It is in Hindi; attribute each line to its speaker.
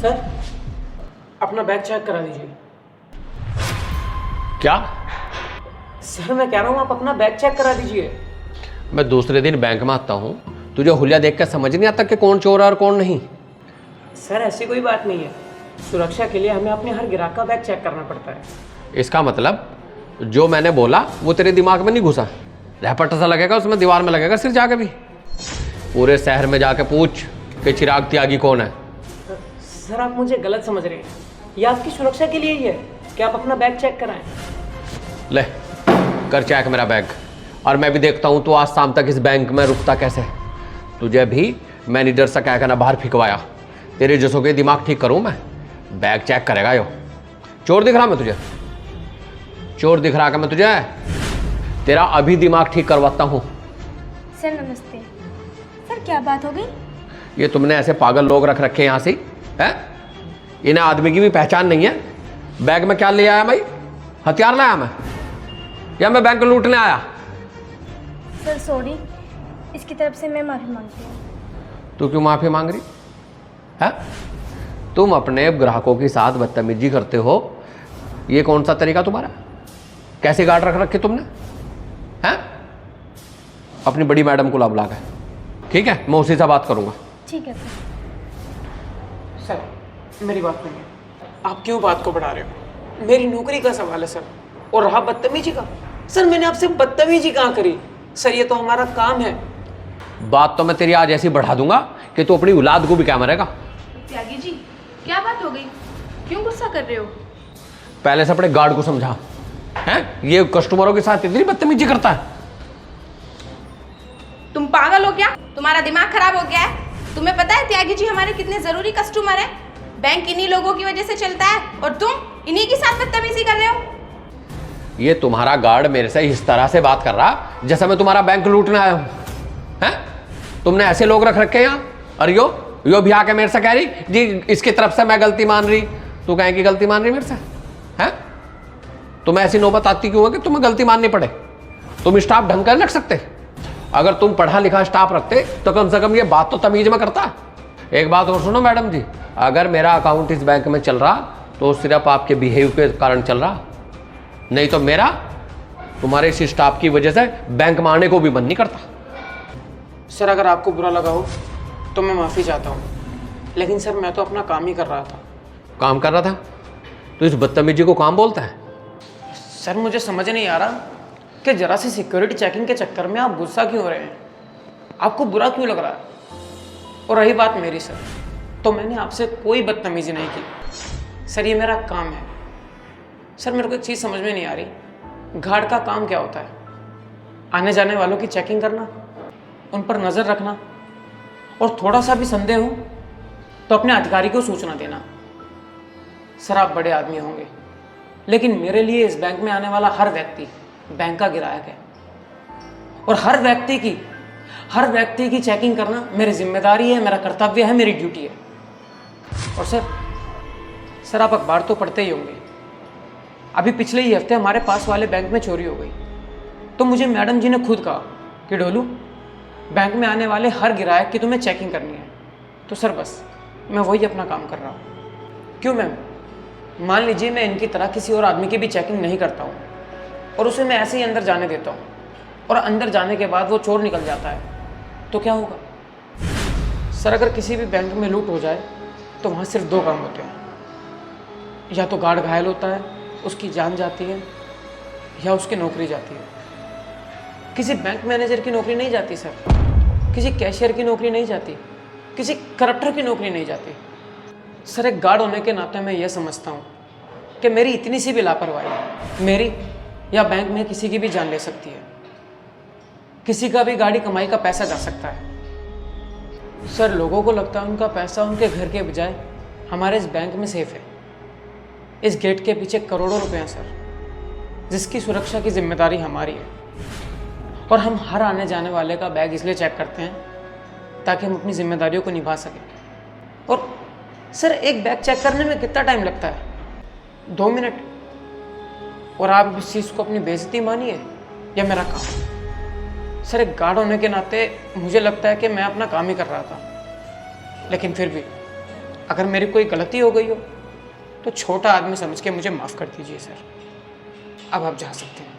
Speaker 1: सर, अपना बैग चेक करा दीजिए।
Speaker 2: क्या?
Speaker 1: सर मैं कह रहा हूँ आप अपना बैग चेक करा दीजिए।
Speaker 2: मैं दूसरे दिन बैंक में आता हूँ, तुझे हुलिया देख कर समझ नहीं आता कि कौन चोर है और कौन नहीं?
Speaker 1: सर ऐसी कोई बात नहीं है, सुरक्षा के लिए हमें अपने हर ग्राहक का बैग चेक करना पड़ता है।
Speaker 2: इसका मतलब जो मैंने बोला वो तेरे दिमाग में नहीं घुसा? रैपट सा लगेगा उसमें, दीवार में लगेगा सिर जाके भी। पूरे शहर में जाके पूछ कि चिराग त्यागी कौन है।
Speaker 1: सर आप मुझे गलत समझ रहे हैं, ये आपकी सुरक्षा के लिए ही है कि आप अपना बैग चेक कराएं।
Speaker 2: ले कर चेक मेरा बैग, और मैं भी देखता हूँ तो आज शाम तक इस बैंक में रुकता कैसे। तुझे भी मैनेजर से कह कर ना बाहर फिकवाया, तेरे जैसों के दिमाग ठीक करूँ मैं? बैग चेक करेगा यो? चोर दिख रहा मैं तुझे? चोर दिख रहा क्या मैं तुझे? तेरा अभी दिमाग ठीक करवाता हूँ।
Speaker 3: सर नमस्ते। सर क्या बात हो गई?
Speaker 2: ये तुमने ऐसे पागल लोग रख रखे हैं यहाँ से है? इन्हें आदमी की भी पहचान नहीं है। बैग में क्या ले आया भाई? हथियार लाया मैं या मैं बैंक लूटने आया?
Speaker 3: सर सॉरी, इसकी तरफ से मैं माफ़ी मांगती हूँ।
Speaker 2: तू क्यों माफी मांग रही है? तुम अपने ग्राहकों के साथ बदतमीजी करते हो, ये कौन सा तरीका तुम्हारा? कैसे गार्ड रख रखे तुमने हैं? अपनी बड़ी मैडम को ला बुला के, ठीक है? मैं उसी से बात करूंगा।
Speaker 3: ठीक है सर।
Speaker 1: सर मेरी बात सुनिए, आप क्यों बात को बढ़ा रहे हो? मेरी नौकरी का सवाल है सर। और रहा बदतमीजी का, सर मैंने आपसे बदतमीजी कहाँ करी? सर ये तो हमारा काम है।
Speaker 2: बात तो मैं तेरी आज ऐसी बढ़ा दूंगा कि तू अपनी औलाद को भी क्या मरेगा।
Speaker 4: त्यागी जी, क्या बात हो गई? क्यों गुस्सा कर रहे हो?
Speaker 2: पहले से अपने गार्ड को समझा है, ये कस्टमरों के साथ इतनी बदतमीजी करता है।
Speaker 4: तुम पागल हो क्या? तुम्हारा दिमाग खराब हो गया है? तुम्हें पता है त्यागी जी हमारे कितने जरूरी कस्टमर हैं? बैंक इन्हीं लोगों की वजह से चलता है और तुम इन्हीं के साथ बदतमीजी कर रहे हो।
Speaker 2: ये तुम्हारा गार्ड मेरे से इस तरह से बात कर रहा जैसा मैं तुम्हारा बैंक लूटने आया हूं हैं? तुमने ऐसे लोग रख रखे हैं यहाँ। और यो भी आके मेरे से कह रही जी इसकी तरफ से मैं गलती मान रही। तू कहें कि गलती मान रही मेरे से हैं? तुम्हें ऐसी नौबत आती क्यों है कि तुम्हें गलती माननी पड़े? तुम स्टाफ ढंग कर रख सकते? अगर तुम पढ़ा लिखा स्टाफ रखते तो कम से कम ये बात तो तमीज में करता। एक बात और सुनो मैडम जी, अगर मेरा अकाउंट इस बैंक में चल रहा तो सिर्फ आपके बिहेव के कारण चल रहा, नहीं तो मेरा तुम्हारे इस स्टाफ की वजह से बैंक में आने को भी मन नहीं करता।
Speaker 1: सर अगर आपको बुरा लगा हो तो मैं माफ़ी चाहता हूँ, लेकिन सर मैं तो अपना काम ही कर रहा था।
Speaker 2: काम कर रहा था तो इस बदतमीजी को काम बोलता है?
Speaker 1: सर मुझे समझ नहीं आ रहा कि जरा सी सिक्योरिटी चेकिंग के चक्कर में आप गुस्सा क्यों हो रहे हैं? आपको बुरा क्यों लग रहा है? और रही बात मेरी सर, तो मैंने आपसे कोई बदतमीजी नहीं की सर, ये मेरा काम है। सर मेरे को एक चीज़ समझ में नहीं आ रही, गार्ड का काम क्या होता है? आने जाने वालों की चेकिंग करना, उन पर नज़र रखना, और थोड़ा सा भी संदेह हो तो अपने अधिकारी को सूचना देना। सर आप बड़े आदमी होंगे, लेकिन मेरे लिए इस बैंक में आने वाला हर व्यक्ति बैंक का ग्राहक है, और हर व्यक्ति की चेकिंग करना मेरी जिम्मेदारी है, मेरा कर्तव्य है, मेरी ड्यूटी है। और सर आप अखबार तो पढ़ते ही होंगे, अभी पिछले ही हफ्ते हमारे पास वाले बैंक में चोरी हो गई, तो मुझे मैडम जी ने खुद कहा कि ढोलू बैंक में आने वाले हर ग्राहक की तुम्हें चेकिंग करनी है। तो सर बस मैं वही अपना काम कर रहा हूँ। क्यों मैम? मान लीजिए मैं इनकी तरह किसी और आदमी की भी चेकिंग नहीं करता हूँ और उसे मैं ऐसे ही अंदर जाने देता हूँ, और अंदर जाने के बाद वो चोर निकल जाता है, तो क्या होगा? सर अगर किसी भी बैंक में लूट हो जाए तो वहाँ सिर्फ दो काम होते हैं, या तो गार्ड घायल होता है, उसकी जान जाती है, या उसकी नौकरी जाती है। किसी बैंक मैनेजर की नौकरी नहीं जाती सर, किसी कैशियर की नौकरी नहीं जाती, किसी करप्टर की नौकरी नहीं जाती। सर एक गार्ड होने के नाते मैं ये समझता हूँ कि मेरी इतनी सी भी लापरवाही मेरी या बैंक में किसी की भी जान ले सकती है, किसी का भी गाड़ी कमाई का पैसा जा सकता है। सर लोगों को लगता है उनका पैसा उनके घर के बजाय हमारे इस बैंक में सेफ है। इस गेट के पीछे करोड़ों रुपए हैं सर, जिसकी सुरक्षा की जिम्मेदारी हमारी है, और हम हर आने जाने वाले का बैग इसलिए चेक करते हैं ताकि हम अपनी जिम्मेदारियों को निभा सकें। और सर एक बैग चेक करने में कितना टाइम लगता है? 2 मिनट। और आप इस चीज़ को अपनी बेइज्जती मानिए या मेरा काम? सर एक गार्ड होने के नाते मुझे लगता है कि मैं अपना काम ही कर रहा था, लेकिन फिर भी अगर मेरी कोई गलती हो गई हो तो छोटा आदमी समझ के मुझे माफ़ कर दीजिए सर। अब आप जा सकते हैं।